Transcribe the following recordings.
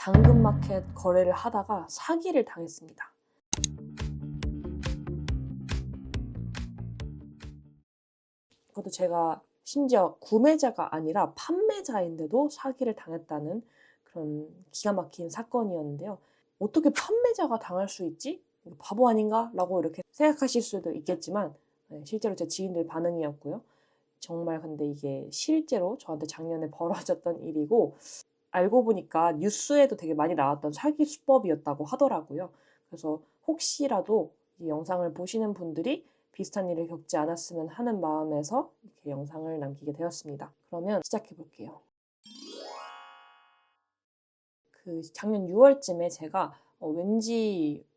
당근마켓 거래를 하다가 사기를 당했습니다. 그것도 제가 심지어 구매자가 아니라 판매자인데도 사기를 당했다는 그런 기가 막힌 사건이었는데요. '어떻게 판매자가 당할 수 있지? 이거 바보 아닌가?' 라고 이렇게 생각하실 수도 있겠지만 실제로 제 지인들 반응이었고요. 정말 근데 이게 실제로 저한테 작년에 벌어졌던 일이고, 알고 보니까 뉴스에도 되게 많이 나왔던 사기 수법이었다고 하더라고요. 그래서 혹시라도 이 영상을 보시는 분들이 비슷한 일을 겪지 않았으면 하는 마음에서 이렇게 영상을 남기게 되었습니다. 그러면 시작해 볼게요. 작년 6월쯤에 제가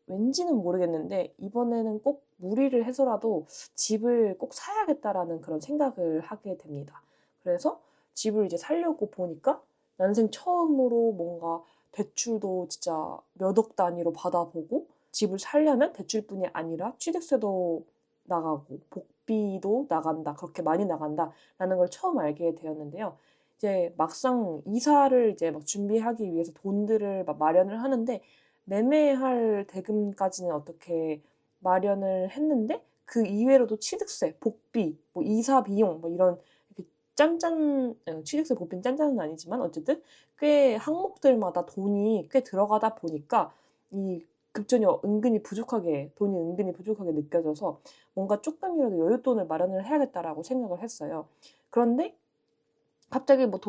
왠지는 모르겠는데 이번에는 꼭 무리를 해서라도 집을 꼭 사야겠다라는 그런 생각을 하게 됩니다. 그래서 집을 이제 사려고 보니까 난생 처음으로 뭔가 대출도 진짜 몇 억 단위로 받아보고, 집을 사려면 대출뿐이 아니라 취득세도 나가고 복비도 나간다, 그렇게 많이 나간다라는 걸 처음 알게 되었는데요. 이제 막상 이사를 이제 막 준비하기 위해서 돈들을 막 마련을 하는데, 매매할 대금까지는 어떻게 마련을 했는데 그 이외로도 취득세, 복비, 뭐 이사 비용, 뭐 이런 이렇게 취득세, 복비는 짠짠은 아니지만 어쨌든 꽤 항목들마다 돈이 꽤 들어가다 보니까 이 급전이 돈이 은근히 부족하게 느껴져서 뭔가 쪼끔이라도 '여윳돈을 마련을 해야겠다.'라고 생각을 했어요. 그런데 갑자기 뭐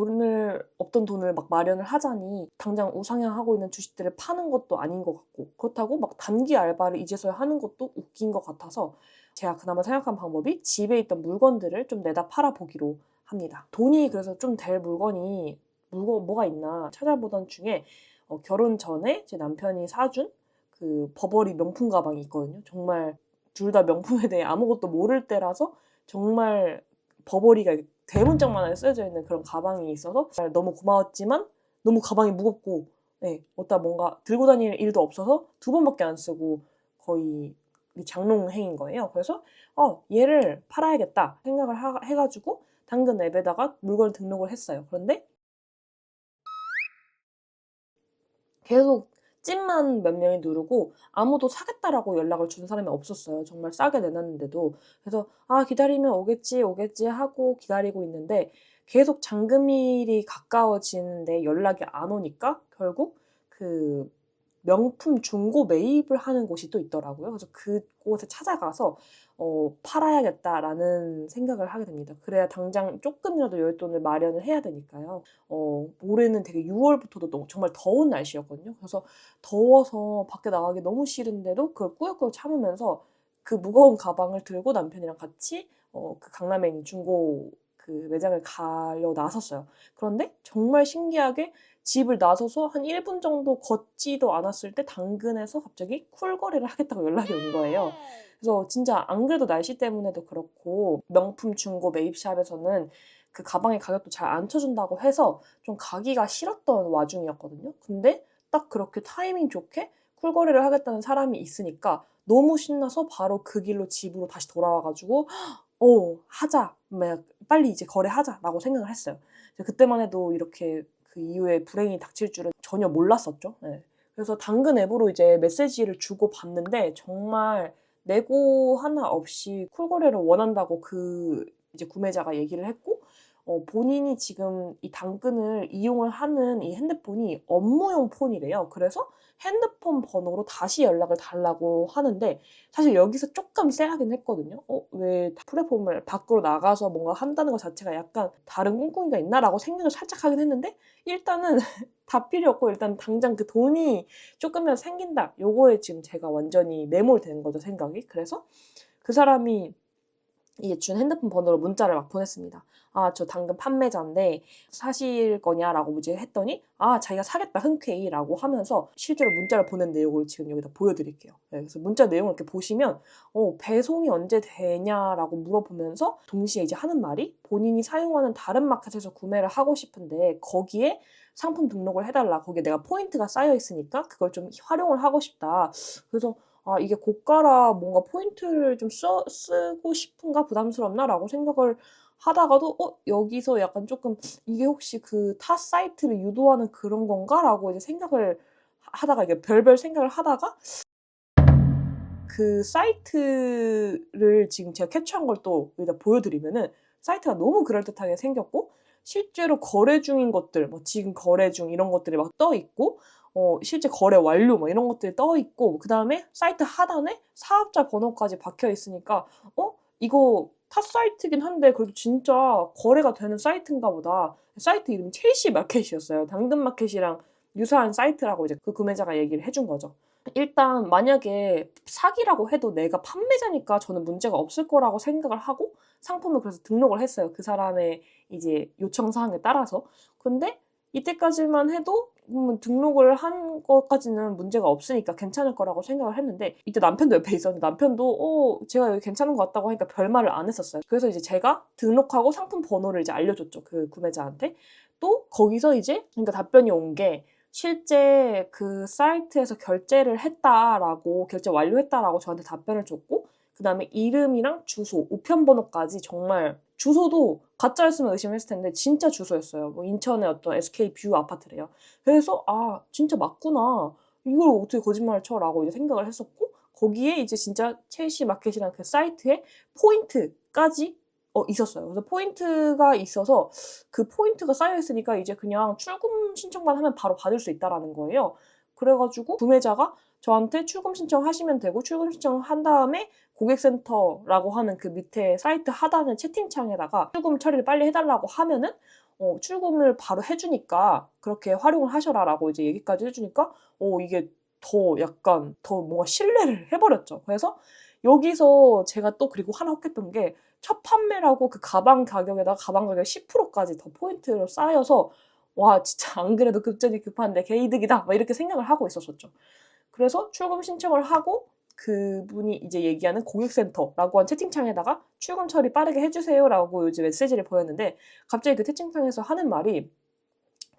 없던 돈을 막 마련을 하자니 당장 우상향하고 있는 주식들을 파는 것도 아닌 것 같고, 그렇다고 막 단기 알바를 이제서야 하는 것도 웃긴 것 같아서 제가 그나마 생각한 방법이 집에 있던 물건들을 좀 내다 팔아 보기로 합니다. 돈이 그래서 좀 될 물건이 뭐가 있나 찾아보던 중에 결혼 전에 제 남편이 사준 그 버버리 명품 가방이 있거든요. 정말 둘 다 명품에 대해 아무것도 모를 때라서 정말 버버리가 대문짝만하게 쓰여져 있는 그런 가방이 있어서 정말 너무 고마웠지만 너무 가방이 무겁고, 어디다 뭔가 들고 다닐 일도 없어서 두 번밖에 안 쓰고 거의 이 장롱행인 거예요. 그래서 '얘를 팔아야겠다.' 생각을 해 가지고 당근 앱에다가 물건을 등록을 했어요. 그런데 계속 찜만 몇 명이 누르고 아무도 사겠다라고 연락을 준 사람이 없었어요, 정말 싸게 내놨는데도. 그래서 '아 기다리면 오겠지, 오겠지.' 하고 기다리고 있는데 계속 잔금일이 가까워지는데 연락이 안 오니까 결국 그 명품 중고 매입을 하는 곳이 또 있더라고요. 그래서 그곳에 찾아가서 '팔아야겠다.'라는 생각을 하게 됩니다. 그래야 당장 쪼끔이라도 여윳돈을 마련을 해야 되니까요. 올해는 되게 6 월부터도 정말 더운 날씨였거든요. 그래서 더워서 밖에 나가기 너무 싫은데도 그걸 꾸역꾸역 참으면서 그 무거운 가방을 들고 남편이랑 같이 그 강남에 있는 중고 그 매장을 가려 나섰어요. 그런데 정말 신기하게 집을 나서서 한 1분 정도 걷지도 않았을 때 당근에서 갑자기 쿨 거래를 하겠다고 연락이 온 거예요. 그래서 진짜 안 그래도 날씨 때문에도 그렇고 명품 중고 매입샵에서는 그 가방의 가격도 잘 안 쳐준다고 해서 좀 가기가 싫었던 와중이었거든요. 근데 딱 그렇게 타이밍 좋게 쿨 거래를 하겠다는 사람이 있으니까 너무 신나서 바로 그 길로 집으로 다시 돌아와 가지고 '하자. 막 빨리 이제 거래하자.'라고 생각을 했어요. 그때만 해도 이렇게 그 이후에 불행이 닥칠 줄은 전혀 몰랐었죠. 예. 그래서 당근 앱으로 이제 메시지를 주고받는데 정말 내고 하나 없이 쿨 거래를 원한다고 이제 구매자가 얘기를 했고, 본인이 지금 이 당근을 이용을 하는 이 핸드폰이 업무용 폰이래요. 그래서 핸드폰 번호로 다시 연락을 달라고 하는데, 사실 여기서 쪼끔 쎄하긴 했거든요. 왜 플랫폼을 밖으로 나가서 뭔가 한다는 것 자체가 약간 '다른 꿍꿍이가 있나?'라고 생각을 살짝 하긴 했는데, 일단은 다 필요 없고 일단 당장 그 돈이 쪼끔이라도 생긴다, 요거에 지금 제가 완전히 매몰된 거죠, 생각이. 그래서 그 사람이 이제 준 핸드폰 번호로 문자를 막 보냈습니다. "아 저 당근 판매자인데 사실 거냐?"라고 이제 했더니 자기가 사겠다 흔쾌히라고 하면서 실제로 문자를 보낸 내용을 지금 여기다 보여 드릴게요. 그래서 문자 내용을 이렇게 보시면 "배송이 언제 되냐?"라고 물어보면서 동시에 이제 하는 말이 본인이 사용하는 다른 마켓에서 구매를 하고 싶은데 거기에 상품 등록을 해 달라. "거기에 내가 포인트가 쌓여 있으니까 그걸 좀 활용을 하고 싶다." 그래서 '이게 고가라 뭔가 포인트를 좀 쓰고 싶은가? 부담스럽나?'라고 생각을 하다가도 여기서 약간 조금 '이게 혹시 그 타 사이트를 유도하는 그런 건가?'라고 이제 생각을 하다가 이게 별별 생각을 하다가 그 사이트를 지금 제가 캡처한 걸 또 여기다 보여드리면은 사이트가 너무 그럴듯하게 생겼고 실제로 거래 중인 것들 뭐 지금 거래 중 이런 것들이 막 떠 있고 실제 거래 완료 뭐 이런 것들이 떠 있고 그다음에 사이트 하단에 사업자 번호까지 박혀 있으니까 이거 타 사이트긴 한데 그래도 진짜 거래가 되는 사이트인가 보다. 사이트 이름이 첼시 마켓이었어요. 당근 마켓이랑 유사한 사이트라고 이제 그 구매자가 얘기를 해준 거죠. 일단 만약에 사기라고 해도 내가 판매자니까 저는 문제가 없을 거라고 생각을 하고 상품을 그래서 등록을 했어요. 그 사람의 이제 요청 사항에 따라서. 근데 이때까지만 해도 등록을 한 것까지는 문제가 없으니까 괜찮을 거라고 생각을 했는데 이때 남편도 옆에 있었는데 남편도 제가 여기 괜찮은 것 같다고 하니까 별말을 안 했었어요. 그래서 이제 제가 등록하고 상품 번호를 이제 알려줬죠. 그 구매자한테. 또 거기서 이제 그러니까 답변이 온 게 실제 그 사이트에서 결제를 했다라고 결제 완료했다라고 저한테 답변을 줬고 그다음에 이름이랑 주소, 우편번호까지 정말 주소도 가짜였으면 의심했을 텐데 진짜 주소였어요. 뭐 인천의 어떤 SK 뷰 아파트래요. 그래서 '아 진짜 맞구나. 이걸 어떻게 거짓말을 쳐?'라고 이제 생각을 했었고 거기에 이제 진짜 첼시 마켓이라는 그 사이트에 포인트까지 있었어요. 그래서 포인트가 있어서 그 포인트가 쌓여 있으니까 이제 그냥 출금 신청만 하면 바로 받을 수 있다라는 거예요. 그래 가지고 구매자가 저한테 출금 신청하시면 되고 출금 신청을 한 다음에 고객센터라고 하는 그 밑에 사이트 하단의 채팅창에다가 출금 처리를 빨리 해 달라고 하면은 출금을 바로 해 주니까 "그렇게 활용을 하셔라."라고 이제 얘기까지 해 주니까 이게 더 약간 더 뭔가 신뢰를 해 버렸죠. 그래서 여기서 제가 또 그리고 하나 혹했던 게 첫 판매라고 그 가방 가격에다가 가방 가격 10% 까지 더 포인트로 쌓여서 '와 진짜 안 그래도 급전이 급한데 개이득이다.' 막 이렇게 생각을 하고 있었었죠. 그래서 출금 신청을 하고 그분이 이제 얘기하는 고객센터라고 한 채팅창에다가 "출금 처리 빠르게 해 주세요."라고 이제 메시지를 보냈는데 갑자기 그 채팅창에서 하는 말이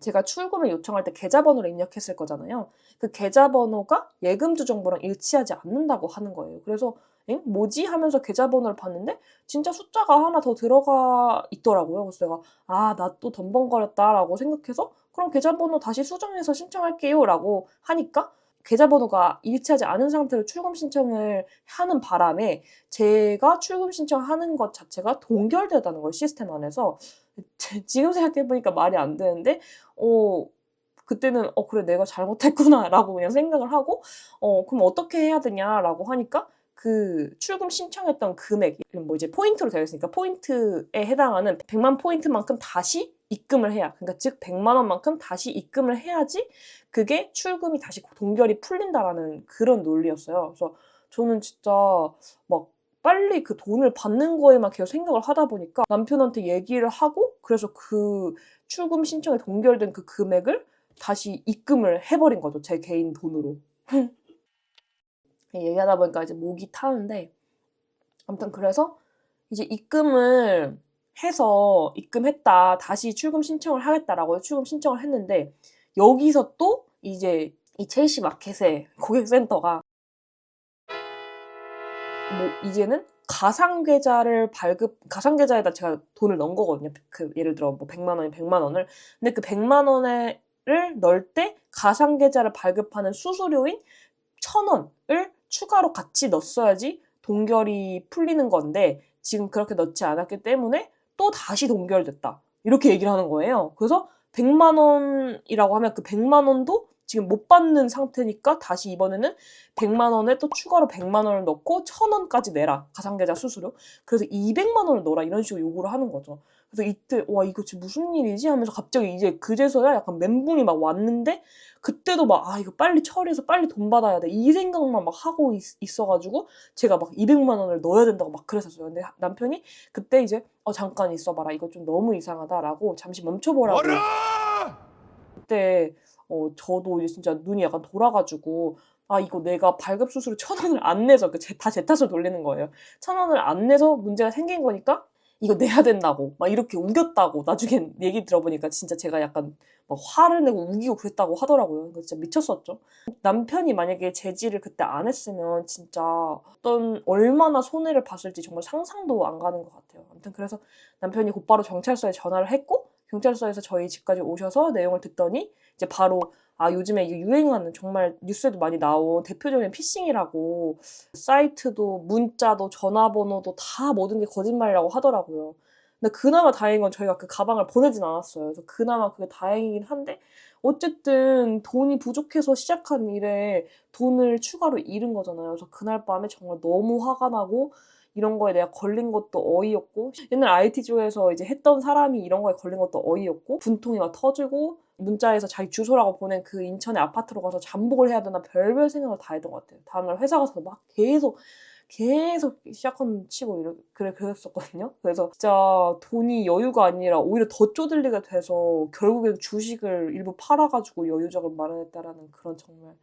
제가 출금을 요청할 때 계좌번호를 입력했을 거잖아요. 그 계좌번호가 예금주 정보랑 일치하지 않는다고 하는 거예요. 그래서 '엥 뭐지?' 하면서 계좌번호를 봤는데 진짜 숫자가 하나 더 들어가 있더라고요. 그래서 내가 '아 나 또 돈 번거렸다.'라고 생각해서 "그럼 계좌번호 다시 수정해서 신청할게요."라고 하니까 계좌번호가 일치하지 않은 상태로 출금 신청을 하는 바람에 제가 출금 신청하는 것 자체가 동결되었다는 거예요, 시스템 안에서. 지금 생각해 보니까 말이 안 되는데 그때는 '그래 내가 잘못했구나.'라고 그냥 생각을 하고 "그럼 어떻게 해야 되냐?"라고 하니까 그 출금 신청했던 금액 뭐 이제 포인트로 되어 있으니까 포인트에 해당하는 100만 포인트만큼 다시 입금을 해야 그러니까 즉 100만 원만큼 다시 입금을 해야지 그게 출금이 다시 동결이 풀린다라는 그런 논리였어요. 그래서 저는 진짜 막 빨리 그 돈을 받는 거에만 계속 생각을 하다 보니까 남편한테 얘기를 하고 그래서 그 출금 신청에 동결된 그 금액을 다시 입금을 해 버린 거죠, 제 개인 돈으로. 얘기하다 보니까 이제 목이 타는데 아무튼 그래서 이제 입금을 해서 "입금했다. 다시 출금 신청을 하겠다."라고 출금 신청을 했는데 여기서 또 이제 이 첼시 마켓의 고객센터가 뭐 이제는 가상 계좌에다 제가 돈을 넣은 거거든요. 그 예를 들어 뭐 100만 원이 100만 원을. 근데 그 100만 원을 넣을 때 가상 계좌를 발급하는 수수료인 1,000원을 추가로 같이 넣었어야지 동결이 풀리는 건데 지금 그렇게 넣지 않았기 때문에 "또다시 동결됐다." 이렇게 얘기를 하는 거예요. 그래서 100만 원이라고 하면 그 100만 원도 지금 못 받는 상태니까 다시 이번에는 100만 원에 또 추가로 100만 원을 넣고 1,000원까지 내라, 가상계좌 수수료. 그래서 200만 원을 넣어라 이런 식으로 요구를 하는 거죠. 그래서 이때 '와 이거 지금 무슨 일이지?' 하면서 갑자기 이제 그제서야 약간 멘붕이 막 왔는데 그때도 막 '아 이거 빨리 처리해서 빨리 돈 받아야 돼.' 이 생각만 막 하고 있어 가지고 제가 막 200만 원을 넣어야 된다고 막 그랬었어요. 근데 남편이 그때 이제 잠깐 있어 봐라. 이거 좀 너무 이상하다."라고 잠시 멈춰 보라고 그때 저도 이제 진짜 눈이 약간 돌아 가지고 아 이거 내가 발급 수수료 1,000원을 안 내서 다 제 탓을 돌리는 거예요. 1,000원을 안 내서 문제가 생긴 거니까 이거 내야 된다고 막 이렇게 우겼다고 나중에 얘기 들어보니까 진짜 제가 약간 막 화를 내고 우기고 그랬다고 하더라고요. 진짜 미쳤었죠. 남편이 만약에 제지를 그때 안 했으면 진짜 어떤 얼마나 손해를 봤을지 정말 상상도 안 가는 것 같아요. 아무튼 그래서 남편이 곧바로 경찰서에 전화를 했고 경찰서에서 저희 집까지 오셔서 내용을 듣더니 이제 바로 요즘에 이게 유행하는 정말 뉴스에도 많이 나온 대표적인 피싱이라고 사이트도 문자도 전화번호도 다 모든 게 거짓말이라고 하더라고요. 근데 그나마 다행인 건 저희가 그 가방을 보내진 않았어요. 그래서 그나마 그게 다행이긴 한데 어쨌든 돈이 부족해서 시작한 일에 돈을 추가로 잃은 거잖아요. 그래서 그날 밤에 정말 너무 화가 나고 이런 거에 내가 걸린 것도 어이없고 옛날 IT 쪽에서 이제 했던 사람이 이런 거에 걸린 것도 어이없고 분통이 막 터지고 문자에서 자기 주소라고 보낸 그 인천의 아파트로 가서 잠복을 해야 되나 별별 생각을 다 했던 것 같아요. 다음날 회사 가서 막 계속 샷건 치고 그랬었거든요. 그래서 진짜 돈이 여유가 아니라 오히려 더 쪼들리게 돼서 결국엔 주식을 일부 팔아가지고 여유적을 마련했다라는 그런 정말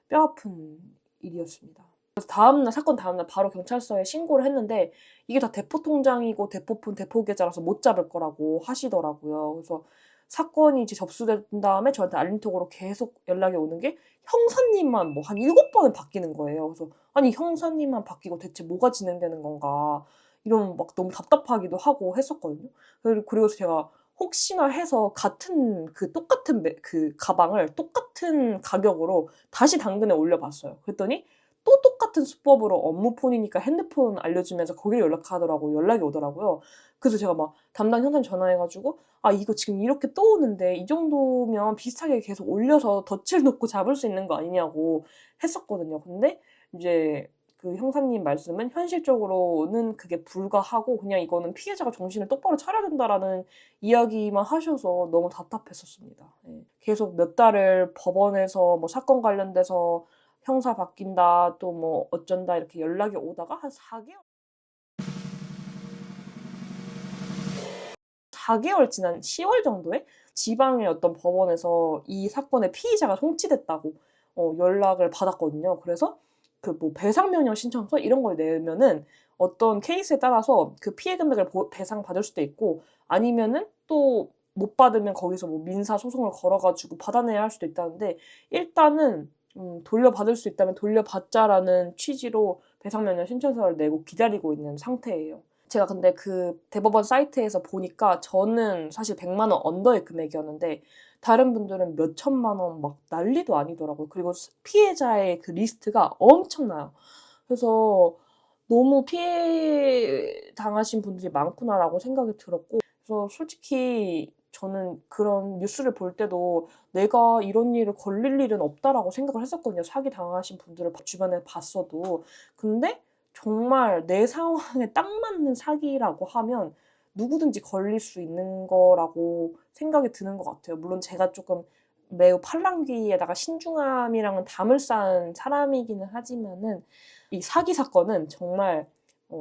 뼈아픈 일이었습니다. 그래서 사건 다음날 바로 경찰서에 신고를 했는데 이게 다 대포 통장이고 대포폰 대포 계좌라서 못 잡을 거라고 하시더라고요. 그래서 사건이 이제 접수된 다음에 저한테 알림톡으로 계속 연락이 오는 게 형사님만 뭐 한 7번은 바뀌는 거예요. 그래서 아니 형사님만 바뀌고 대체 뭐가 진행되는 건가 이런 막 너무 답답하기도 하고 했었거든요. 그리고 제가 혹시나 해서 같은 그 똑같은 그 가방을 똑같은 가격으로 다시 당근에 올려봤어요. 그랬더니 또 똑같은 수법으로 업무폰이니까 핸드폰 알려주면서 거기로 연락이 오더라고요. 그래서 제가 막 담당 형사님 전화해가지고 이거 지금 이렇게 또 오는데 이 정도면 비슷하게 계속 올려서 덫을 놓고 잡을 수 있는 거 아니냐고 했었거든요. 근데 이제 그 형사님 말씀은 현실적으로는 그게 불가하고 그냥 이거는 피해자가 정신을 똑바로 차려야 된다라는 이야기만 하셔서 너무 답답했었습니다. 예. 계속 몇 달을 법원에서 뭐 사건 관련돼서 형사 바뀐다 또 뭐 어쩐다 이렇게 연락이 오다가 한 4개월 지난 10월 정도에 지방의 어떤 법원에서 이 사건의 피의자가 송치됐다고 연락을 받았거든요. 그래서 그 뭐 배상명령 신청서 이런 걸 내면은 어떤 케이스에 따라서 그 피해 금액을 배상받을 수도 있고 아니면은 또 못 받으면 거기서 뭐 민사 소송을 걸어가지고 받아내야 할 수도 있다는데 일단은 돌려받을 수 있다면 돌려받자라는 취지로 배상명령 신청서를 내고 기다리고 있는 상태예요. 제가 근데 그 대법원 사이트에서 보니까 저는 사실 100만 원 언더의 금액이었는데 다른 분들은 몇 천만 원 막 난리도 아니더라고요. 그리고 피해자의 그 리스트가 엄청나요. 그래서 너무 피해 당하신 분들이 많구나라고 생각이 들었고 그래서 솔직히 저는 그런 뉴스를 볼 때도 내가 이런 일을 걸릴 일은 없다라고 생각을 했었거든요. 사기 당하신 분들을 주변에 봤어도. 근데 정말 내 상황에 딱 맞는 사기라고 하면 누구든지 걸릴 수 있는 거라고 생각이 드는 것 같아요. 물론 제가 조금 매우 팔랑귀에다가 신중함이랑은 담을 쌓은 사람이기는 하지만은 이 사기 사건은 정말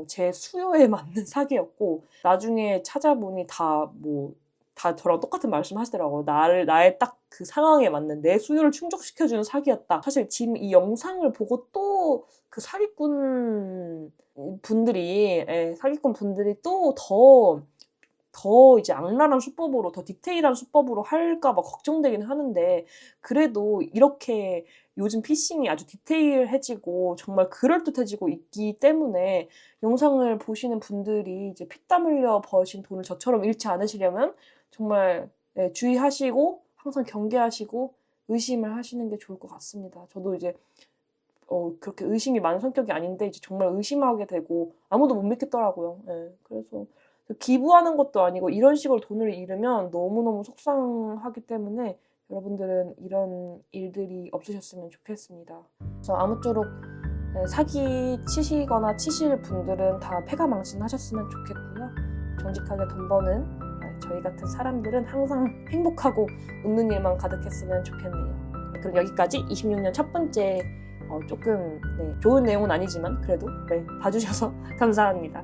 제 수요에 맞는 사기였고 나중에 찾아보니 다 저랑 똑같은 말씀 하시더라고요. 나의 딱 그 상황에 맞는 내 수요를 충족시켜주는 사기였다. 사실 지금 이 영상을 보고 또 그 사기꾼 분들이 또 더 이제 악랄한 수법으로 더 디테일한 수법으로 할까 봐 걱정되긴 하는데 그래도 이렇게 요즘 피싱이 아주 디테일해지고 정말 그럴듯해지고 있기 때문에 영상을 보시는 분들이 이제 피땀 흘려 버신 돈을 저처럼 잃지 않으시려면 정말 주의하시고 항상 경계하시고 의심을 하시는 게 좋을 것 같습니다. 저도 이제 그렇게 의심이 많은 성격이 아닌데 이제 정말 의심하게 되고 아무도 못 믿겠더라고요. 그래서 기부하는 것도 아니고 이런 식으로 돈을 잃으면 너무너무 속상하기 때문에 여러분들은 이런 일들이 없으셨으면 좋겠습니다. 그래서 아무쪼록 사기 치시거나 치실 분들은 다 패가망신하셨으면 좋겠고요. 정직하게 돈 버는 저희 같은 사람들은 항상 행복하고 웃는 일만 가득했으면 좋겠네요. 그럼 여기까지 26년 첫 번째 조금 좋은 내용은 아니지만 그래도 봐주셔서 감사합니다.